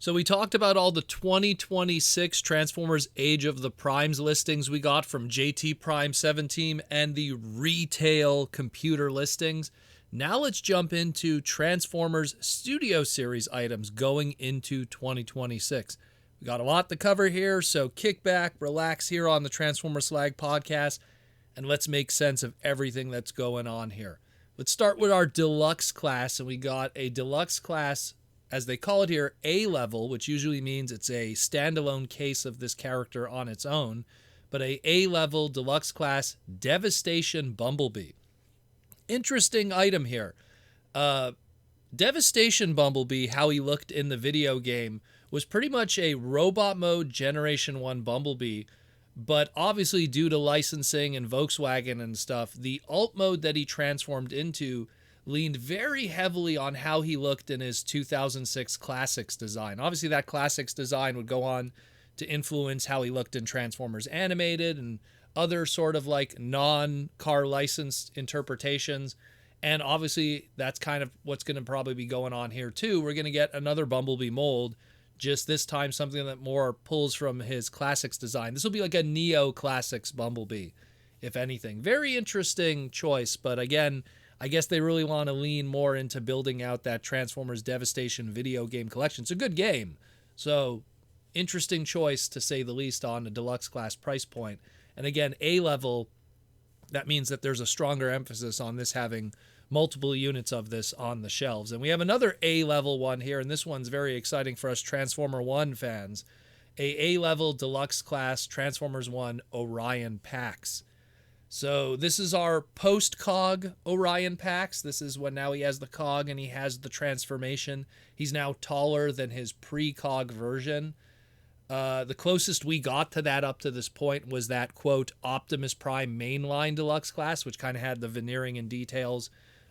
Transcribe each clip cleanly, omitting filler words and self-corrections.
So we talked about all the 2026 Transformers Age of the Primes listings we got from JT Prime 7 Team and the retail computer listings. Now let's jump into Transformers Studio Series items going into 2026. We got a lot to cover here, so kick back, relax here on the Transformers Slag podcast, and let's make sense of everything that's going on here. Let's start with our Deluxe class, and we got a Deluxe class, as they call it here, A-level, which usually means it's a standalone case of this character on its own, but a A-level Deluxe class Devastation Bumblebee. Interesting item here. Devastation Bumblebee, how he looked in the video game, was pretty much a robot mode Generation 1 Bumblebee, but obviously due to licensing and Volkswagen and stuff, the alt mode that he transformed into leaned very heavily on how he looked in his 2006 Classics design. Obviously that Classics design would go on to influence how he looked in Transformers Animated and other sort of like non-car licensed interpretations. And obviously that's kind of what's going to probably be going on here too. We're going to get another Bumblebee mold, just this time something that more pulls from his Classics design. This will be like a Neo Classics Bumblebee, if anything. Very interesting choice, but again, I guess they really want to lean more into building out that Transformers Devastation video game collection. It's a good game, so interesting choice to say the least on a Deluxe class price point. And again, A-level, that means that there's a stronger emphasis on this having multiple units of this on the shelves. And we have another A-level one here, and this one's very exciting for us Transformer 1 fans. A A-level Deluxe class Transformers 1 Orion packs. So this is our post-cog Orion packs. This is when now he has the cog and he has the transformation. He's now taller than his pre-cog version. The closest we got to that up to this point was that, quote, Optimus Prime mainline Deluxe class, which kind of had the veneering and details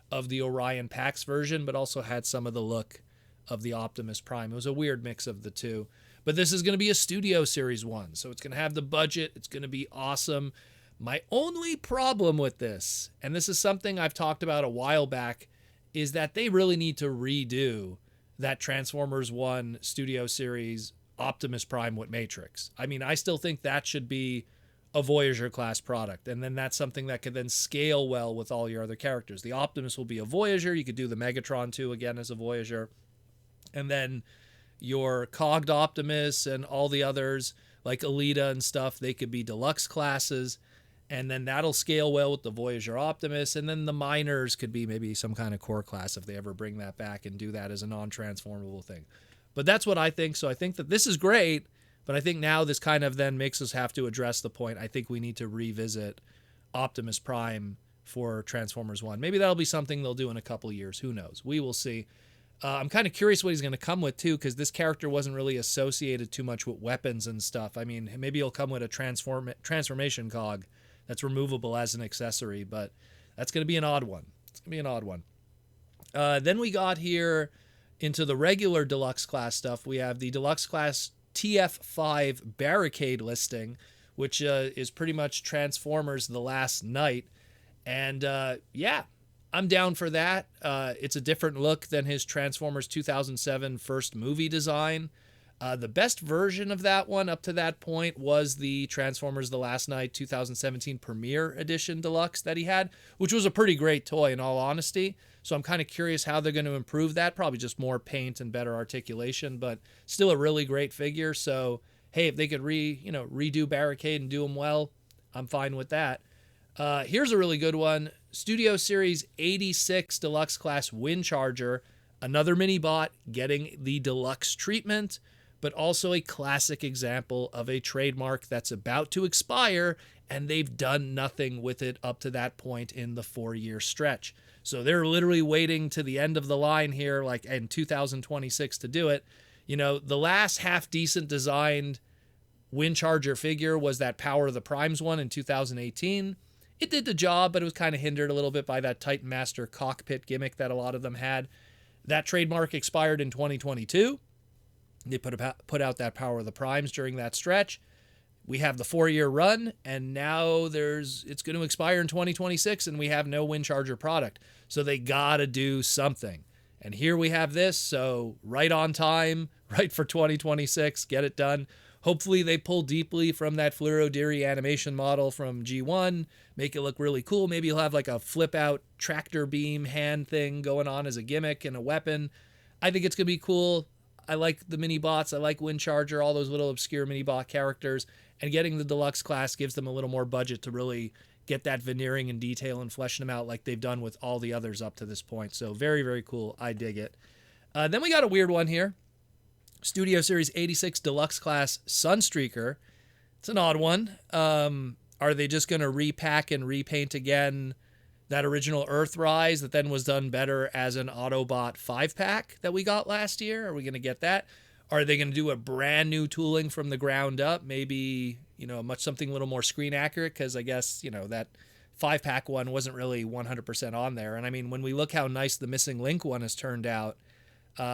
of the Orion packs version, but also had some of the look of the Optimus Prime. It was a weird mix of the two. But this is going to be a Studio Series 1, so it's going to have the budget. It's going to be awesome. My only problem with this, and this is something I've talked about a while back, is that they really need to redo that Transformers 1 Studio Series Optimus Prime with Matrix. I mean, I still think that should be a Voyager class product, and then that's something that could then scale well with all your other characters. The Optimus will be a Voyager. You could do the Megatron too again as a Voyager. And then your cogged Optimus and all the others like Alita and stuff, they could be Deluxe classes. And then that'll scale well with the Voyager Optimus. And then the minors could be maybe some kind of core class if they ever bring that back and do that as a non-transformable thing. But that's what I think. So I think that this is great, but I think now this kind of then makes us have to address the point. I think we need to revisit Optimus Prime for Transformers 1. Maybe that'll be something they'll do in a couple years. Who knows? We will see. I'm kind of curious what he's going to come with too, because this character wasn't really associated too much with weapons and stuff. I mean, maybe he'll come with a transformation cog that's removable as an accessory, but that's going to be an odd one. It's going to be an odd one. Then we got here into the regular Deluxe class stuff. We have the Deluxe class TF5 Barricade listing, which is pretty much Transformers The Last Night. And yeah, I'm down for that. It's a different look than his Transformers 2007 first movie design. The best version of that one up to that point was the Transformers The Last Night 2017 Premiere Edition Deluxe that he had, which was a pretty great toy in all honesty. So I'm kind of curious how they're going to improve that. Probably just more paint and better articulation, but still a really great figure. So, hey, if they could redo Barricade and do them well, I'm fine with that. Here's a really good one. Studio Series 86 Deluxe Class Windcharger. Another mini-bot getting the Deluxe treatment, but also a classic example of a trademark that's about to expire, and they've done nothing with it up to that point in the 4-year stretch. So they're literally waiting to the end of the line here, like in 2026 to do it. You know, the last half-decent designed Windcharger figure was that Power of the Primes one in 2018. It did the job, but it was kind of hindered a little bit by that Titan Master cockpit gimmick that a lot of them had. That trademark expired in 2022. They put out that Power of the Primes during that stretch. We have the 4-year run, and now it's going to expire in 2026, and we have no Windcharger product. So they got to do something. And here we have this, so right on time, right for 2026, get it done. Hopefully they pull deeply from that Fluoro Diri animation model from G1, make it look really cool. Maybe you'll have like a flip out tractor beam hand thing going on as a gimmick and a weapon. I think it's going to be cool. I like the mini bots. I like Windcharger, all those little obscure mini bot characters. And getting the deluxe class gives them a little more budget to really get that veneering and detail and fleshing them out like they've done with all the others up to this point. So very, very cool. I dig it. Then we got a weird one here. Studio Series 86 Deluxe Class Sunstreaker. It's an odd one. Are they just going to repack and repaint again that original Earthrise that then was done better as an Autobot 5-pack that we got last year? Are we going to get that? Are they going to do a brand new tooling from the ground up? Maybe, something a little more screen accurate, because I guess, that 5-pack one wasn't really 100% on there. And I mean, when we look how nice the Missing Link one has turned out,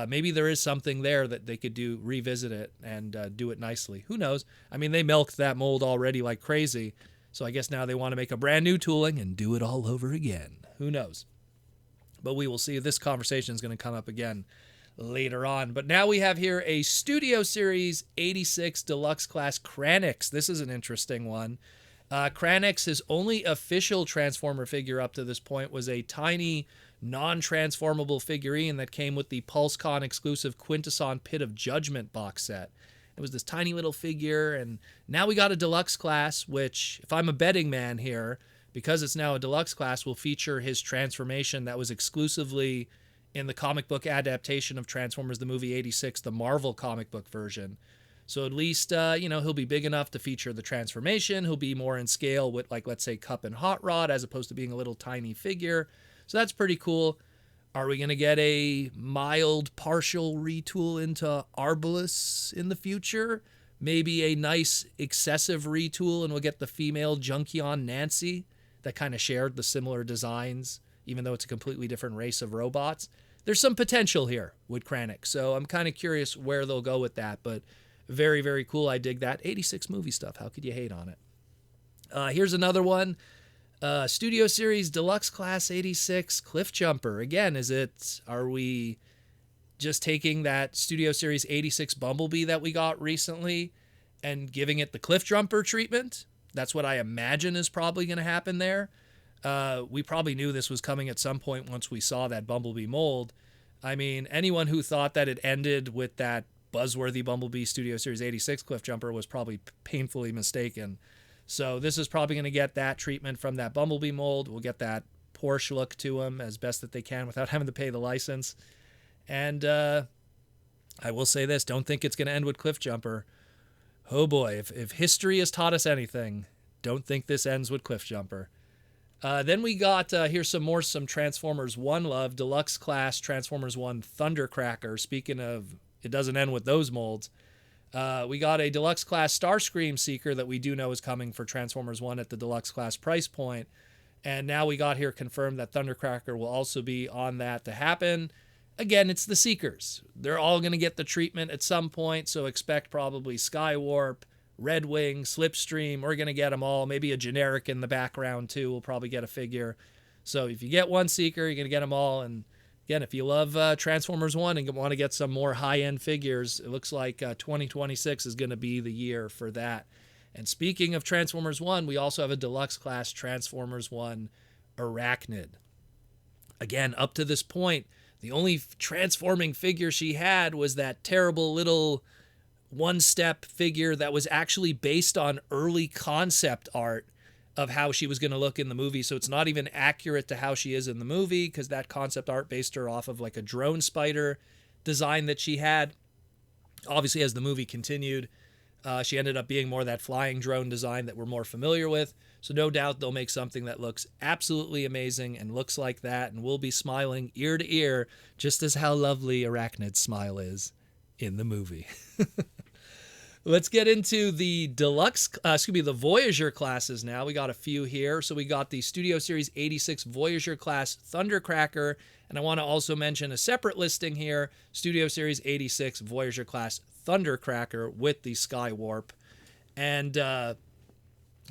maybe there is something there that they could revisit it and do it nicely. Who knows? I mean, they milked that mold already like crazy. So I guess now they want to make a brand new tooling and do it all over again. Who knows? But we will see. This conversation is going to come up again later on. But now we have here a Studio Series 86 Deluxe Class Kranix. This is an interesting one. Kranix, his only official Transformer figure up to this point, was a tiny non-transformable figurine that came with the PulseCon exclusive Quintesson Pit of Judgment box set. It was this tiny little figure, and now we got a deluxe class, which, if I'm a betting man here, because it's now a deluxe class, will feature his transformation that was exclusively in the comic book adaptation of Transformers the Movie 86, the Marvel comic book version. So at least, he'll be big enough to feature the transformation. He'll be more in scale with, like, let's say, Cup and Hot Rod, as opposed to being a little tiny figure. So that's pretty cool. Are we going to get a mild partial retool into Arbalest in the future? Maybe a nice excessive retool and we'll get the female Junkion Nancy that kind of shared the similar designs, even though it's a completely different race of robots. There's some potential here with Kranix, so I'm kind of curious where they'll go with that, but very, very cool. I dig that. 86 movie stuff. How could you hate on it? Here's another one. Studio Series Deluxe Class 86 Cliffjumper. Again, are we just taking that Studio Series 86 Bumblebee that we got recently and giving it the Cliffjumper treatment? That's what I imagine is probably going to happen there. We probably knew this was coming at some point once we saw that Bumblebee mold. I mean, anyone who thought that it ended with that buzzworthy Bumblebee Studio Series 86 Cliffjumper was probably painfully mistaken. So this is probably going to get that treatment from that Bumblebee mold. We'll get that Porsche look to him as best that they can without having to pay the license. And I will say this, don't think it's going to end with Cliffjumper. Oh boy, if history has taught us anything, don't think this ends with Cliffjumper. Then we got, here's some Transformers 1 love, Deluxe Class Transformers 1 Thundercracker. Speaking of, it doesn't end with those molds. We got a Deluxe Class Starscream Seeker that we do know is coming for Transformers 1 at the Deluxe Class price point. And now we got here confirmed that Thundercracker will also be on that to happen. Again, it's the Seekers. They're all going to get the treatment at some point, so expect probably Skywarp, Red Wing, Slipstream. We're going to get them all. Maybe a generic in the background, too. We'll probably get a figure. So if you get one Seeker, you're going to get them all. And again, if you love Transformers 1 and want to get some more high-end figures, it looks like 2026 is going to be the year for that. And speaking of Transformers 1, we also have a Deluxe Class Transformers 1 Airachnid. Again, up to this point, the only transforming figure she had was that terrible little one-step figure that was actually based on early concept art of how she was going to look in the movie. So it's not even accurate to how she is in the movie, because that concept art based her off of like a drone spider design that she had. Obviously, as the movie continued, she ended up being more that flying drone design that we're more familiar with. So no doubt they'll make something that looks absolutely amazing and looks like that, and we'll be smiling ear to ear, just as how lovely Airachnid's smile is in the movie. Let's get into the the Voyager classes now. We got a few here. So we got the Studio Series 86 Voyager class Thundercracker, and I want to also mention a separate listing here, Studio Series 86 Voyager class Thundercracker with the Skywarp. And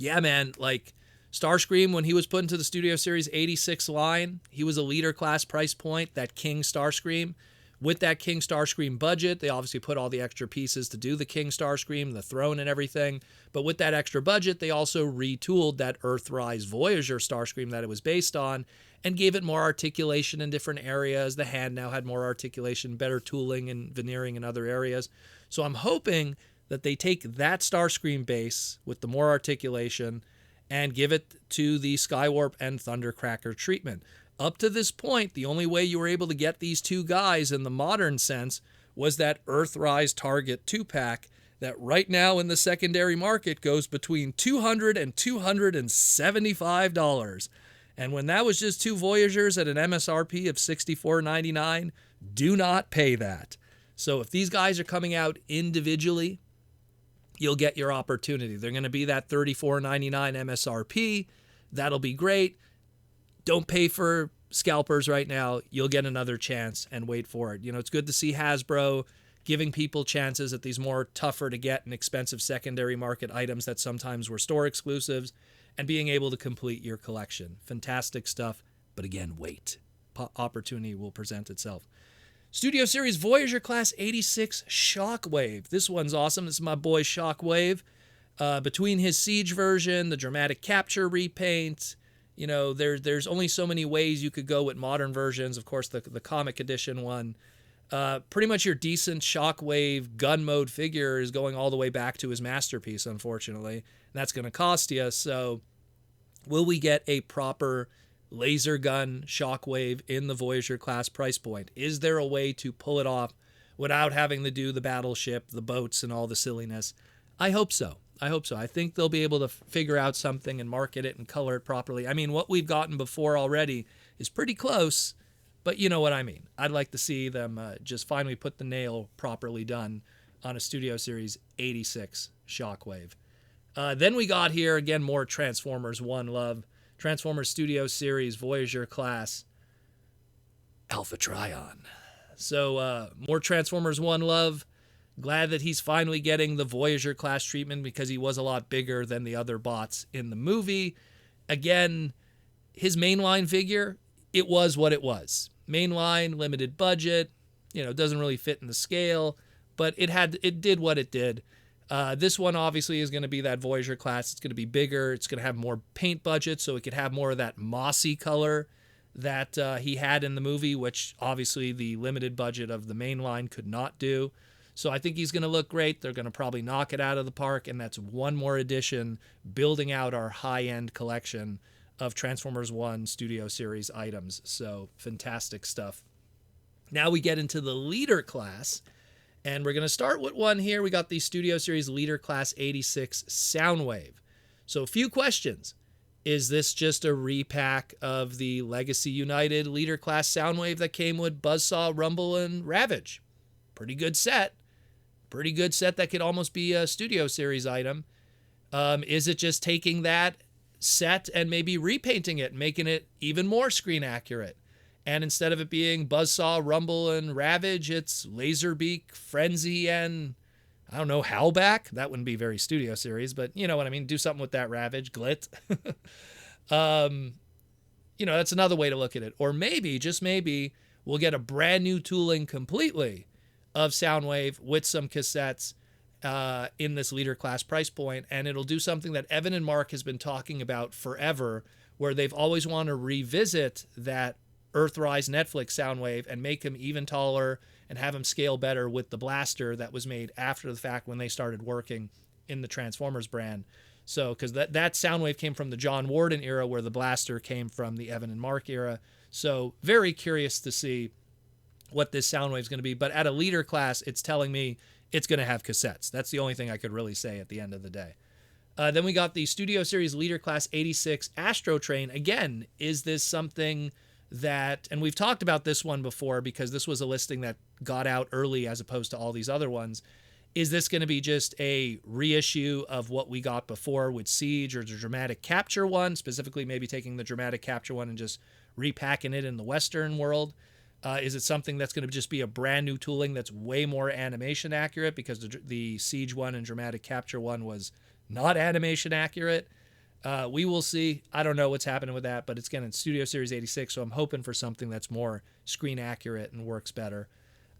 yeah, man, like, Starscream, when he was put into the Studio Series 86 line, he was a leader class price point, that King Starscream. With that King Starscream budget, they obviously put all the extra pieces to do the King Starscream, the throne and everything. But with that extra budget, they also retooled that Earthrise Voyager Starscream that it was based on and gave it more articulation in different areas. The hand now had more articulation, better tooling and veneering in other areas. So I'm hoping that they take that Starscream base with the more articulation and give it to the Skywarp and Thundercracker treatment. Up to this point, the only way you were able to get these two guys in the modern sense was that Earthrise Target 2-pack that right now in the secondary market goes between $200 and $275. And when that was just two Voyagers at an MSRP of $64.99, do not pay that. So if these guys are coming out individually, you'll get your opportunity. They're going to be that $34.99 MSRP. That'll be great. Don't pay for scalpers right now. You'll get another chance and wait for it. You know, it's good to see Hasbro giving people chances at these more tougher to get and expensive secondary market items that sometimes were store exclusives and being able to complete your collection. Fantastic stuff. But again, wait. Opportunity will present itself. Studio Series Voyager Class 86 Shockwave. This one's awesome. This is my boy Shockwave. Between his Siege version, the Dramatic Capture repaint, you know, there's only so many ways you could go with modern versions. Of course, the comic edition one. Pretty much your decent Shockwave gun mode figure is going all the way back to his masterpiece, unfortunately. And that's going to cost you. So will we get a proper laser gun Shockwave in the Voyager class price point? Is there a way to pull it off without having to do the battleship, the boats, and all the silliness? I hope so. I think they'll be able to figure out something and market it and color it properly. I mean, what we've gotten before already is pretty close, but you know what I mean. I'd like to see them just finally put the nail properly done on a Studio Series 86 Shockwave. Then we got here, again, more Transformers One Love. Transformers Studio Series Voyager class Alpha Trion. So more Transformers One Love. Glad that he's finally getting the Voyager class treatment because he was a lot bigger than the other bots in the movie. Again, his mainline figure, it was what it was. Mainline, limited budget, you know, doesn't really fit in the scale, but it did what it did. This one obviously is going to be that Voyager class. It's going to be bigger. It's going to have more paint budget, so it could have more of that mossy color that he had in the movie, which obviously the limited budget of the main line could not do. So I think he's going to look great. They're going to probably knock it out of the park, and that's one more addition building out our high-end collection of Transformers 1 Studio Series items. So fantastic stuff. Now we get into the leader class. And we're going to start with one here. We got the Studio Series Leader Class 86 Soundwave. So a few questions. Is this just a repack of the Legacy United Leader Class Soundwave that came with Buzzsaw, Rumble, and Ravage? Pretty good set. Pretty good set that could almost be a Studio Series item. Is it just taking that set and maybe repainting it, making it even more screen accurate? And instead of it being Buzzsaw, Rumble, and Ravage, it's Laserbeak, Frenzy, and, I don't know, Howlback? That wouldn't be very Studio Series, but you know what I mean. Do something with that Ravage, Glit. You know, that's another way to look at it. Or maybe, just maybe, we'll get a brand new tooling completely of Soundwave with some cassettes in this leader class price point, and it'll do something that Evan and Mark has been talking about forever, where they've always wanted to revisit that Earthrise Netflix Soundwave and make him even taller and have him scale better with the blaster that was made after the fact when they started working in the Transformers brand. So, because that Soundwave came from the John Warden era, where the blaster came from the Evan and Mark era. So very curious to see what this Soundwave is going to be. But at a leader class, it's telling me it's going to have cassettes. That's the only thing I could really say at the end of the day. Then we got the Studio Series Leader Class 86 Astrotrain. Again, is this something that, and we've talked about this one before because this was a listing that got out early as opposed to all these other ones. Is this going to be just a reissue of what we got before with Siege or the Dramatic Capture one, specifically maybe taking the Dramatic Capture one and just repacking it in the Western world? Is it something that's going to just be a brand new tooling that's way more animation accurate, because the Siege one and Dramatic Capture one was not animation accurate? We will see. I don't know what's happening with that, but it's getting Studio Series 86, so I'm hoping for something that's more screen accurate and works better.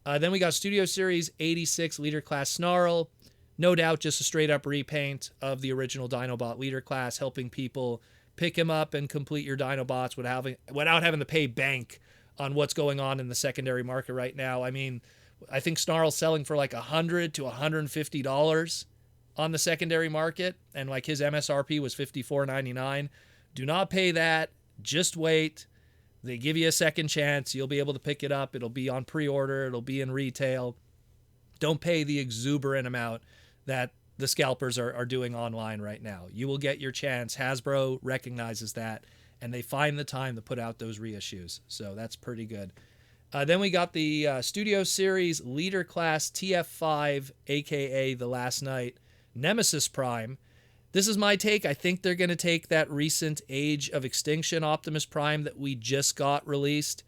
Then we got Studio Series 86 Leader Class Snarl. No doubt just a straight up repaint of the original Dinobot Leader Class, helping people pick him up and complete your Dinobots without having to pay bank on what's going on in the secondary market right now. I mean, I think Snarl's selling for like $100 to $150 on the secondary market, and like his MSRP was $54.99. Do not pay that. Just wait. They give you a second chance. You'll be able to pick it up. It'll be on pre-order. It'll be in retail. Don't pay the exuberant amount that the scalpers are doing online right now. You will get your chance. Hasbro recognizes that, and they find the time to put out those reissues. So that's pretty good. Then we got the Studio Series Leader Class TF5, a.k.a. The Last Night, Nemesis Prime. This is my take. I think they're going to take that recent Age of Extinction Optimus Prime that we just got released,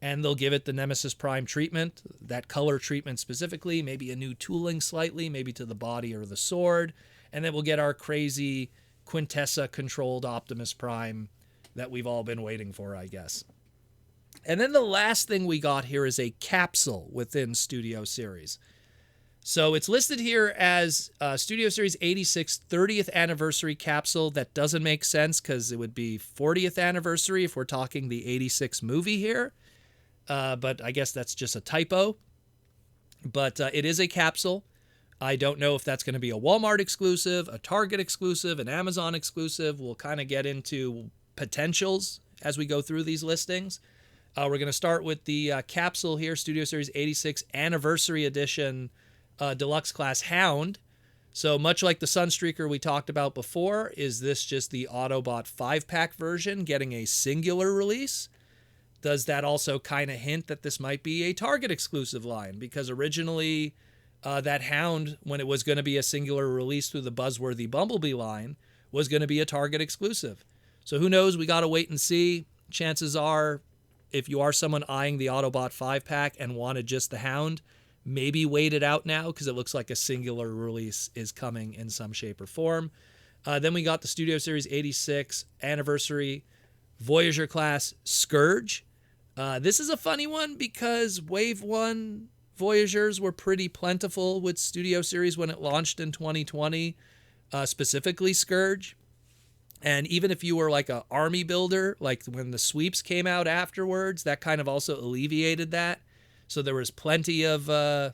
and they'll give it the Nemesis Prime treatment, that color treatment specifically, maybe a new tooling slightly, maybe to the body or the sword, and then we'll get our crazy Quintessa-controlled Optimus Prime that we've all been waiting for, I guess. And then the last thing we got here is a capsule within Studio Series. So it's listed here as Studio Series 86 30th anniversary capsule. That doesn't make sense because it would be 40th anniversary if we're talking the 86 movie here. But I guess that's just a typo. But it is a capsule. I don't know if that's going to be a Walmart exclusive, a Target exclusive, an Amazon exclusive. We'll kind of get into potentials as we go through these listings. We're going to start with the capsule here, Studio Series 86 Anniversary Edition Deluxe Class Hound. So much like the Sunstreaker we talked about before, is this just the Autobot 5-pack version getting a singular release? Does that also kind of hint that this might be a Target exclusive line? Because originally that Hound, when it was going to be a singular release through the buzzworthy Bumblebee line, was going to be a Target exclusive. So who knows? We got to wait and see. Chances are, if you are someone eyeing the Autobot 5-pack and wanted just the Hound, maybe wait it out now because it looks like a singular release is coming in some shape or form. Then we got the Studio Series 86 Anniversary Voyager Class Scourge. This is a funny one because Wave 1 Voyagers were pretty plentiful with Studio Series when it launched in 2020, specifically Scourge. And even if you were like an army builder, like when the sweeps came out afterwards, that kind of also alleviated that. So there was plenty of those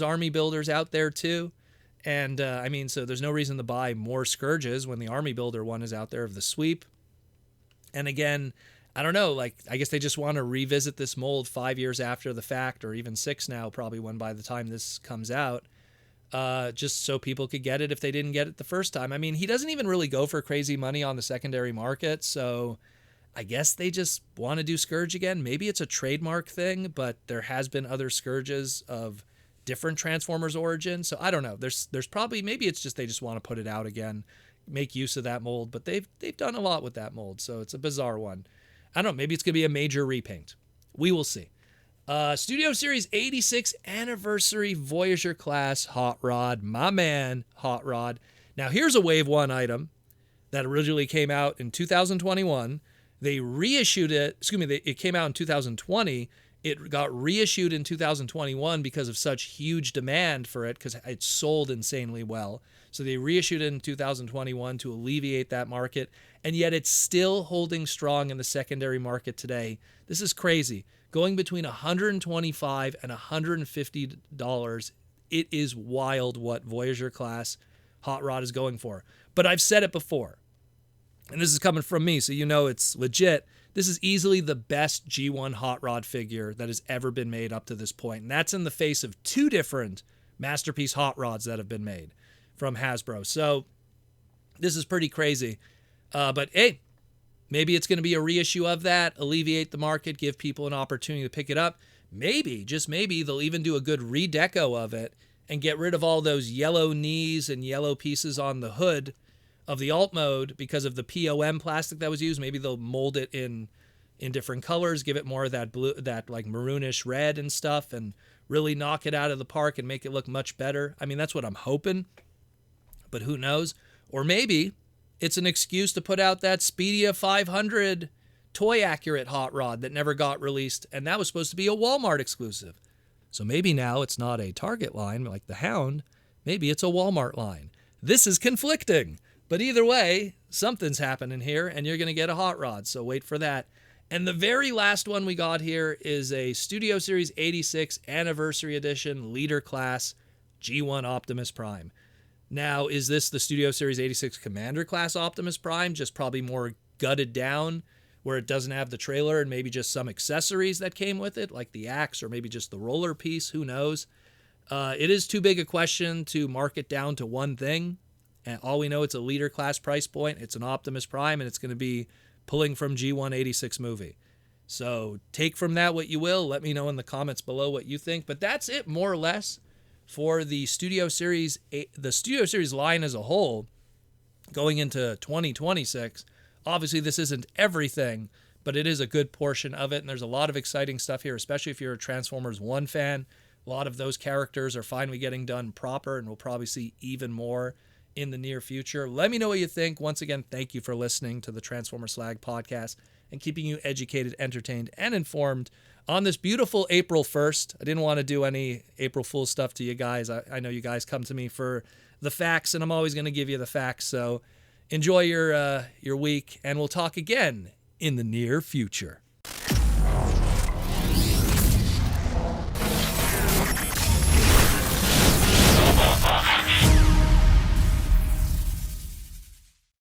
army builders out there too. And I mean, so there's no reason to buy more Scourges when the army builder one is out there of the sweep. And again, I don't know, like, I guess they just want to revisit this mold 5 years after the fact, or even 6 now, probably when by the time this comes out, just so people could get it if they didn't get it the first time. I mean, he doesn't even really go for crazy money on the secondary market, so I guess they just want to do Scourge again. Maybe it's a trademark thing, but there has been other Scourges of different Transformers origin. So I don't know. There's probably, maybe it's just they just want to put it out again, make use of that mold. But they've done a lot with that mold, so it's a bizarre one. I don't know. Maybe it's going to be a major repaint. We will see. Studio Series 86 Anniversary Voyager Class Hot Rod. My man, Hot Rod. Now here's a Wave 1 item that originally came out in 2021. They reissued it, it came out in 2020. It got reissued in 2021 because of such huge demand for it, because it sold insanely well. So they reissued it in 2021 to alleviate that market, and yet it's still holding strong in the secondary market today. This is crazy. Going between $125 and $150. It is wild what Voyager class Hot Rod is going for. But I've said it before, and this is coming from me, so you know it's legit. This is easily the best G1 Hot Rod figure that has ever been made up to this point. And that's in the face of 2 different Masterpiece Hot Rods that have been made from Hasbro. So this is pretty crazy. But hey, maybe it's going to be a reissue of that, alleviate the market, give people an opportunity to pick it up. Maybe, just maybe, they'll even do a good redeco of it and get rid of all those yellow knees and yellow pieces on the hood of the alt mode because of the POM plastic that was used. Maybe they'll mold it in different colors, give it more of that blue, that like maroonish red and stuff, and really knock it out of the park and make it look much better. I mean, that's what I'm hoping, but who knows? Or maybe it's an excuse to put out that Speedia 500 toy-accurate hot rod that never got released, and that was supposed to be a Walmart exclusive. So maybe now it's not a Target line like the Hound, maybe it's a Walmart line. This is conflicting, but either way, something's happening here, and you're going to get a hot rod, so wait for that. And the very last one we got here is a Studio Series 86 Anniversary Edition Leader Class G1 Optimus Prime. Now, is this the Studio Series 86 Commander Class Optimus Prime, just probably more gutted down, where it doesn't have the trailer and maybe just some accessories that came with it, like the axe or maybe just the roller piece, who knows? It is too big a question to mark it down to one thing. And all we know, it's a leader class price point. It's an Optimus Prime, and it's going to be pulling from G186 movie. So take from that what you will. Let me know in the comments below what you think. But that's it, more or less, for the Studio Series line as a whole going into 2026. Obviously, this isn't everything, but it is a good portion of it, and there's a lot of exciting stuff here, especially if you're a Transformers 1 fan. A lot of those characters are finally getting done proper, and we'll probably see even more in the near future. Let me know what you think. Once again, thank you for listening to the Transformer Slag podcast and keeping you educated, entertained, and informed on this beautiful April 1st. I didn't want to do any April Fool stuff to you guys. I know you guys come to me for the facts, and I'm always going to give you the facts, so enjoy your week, and we'll talk again in the near future.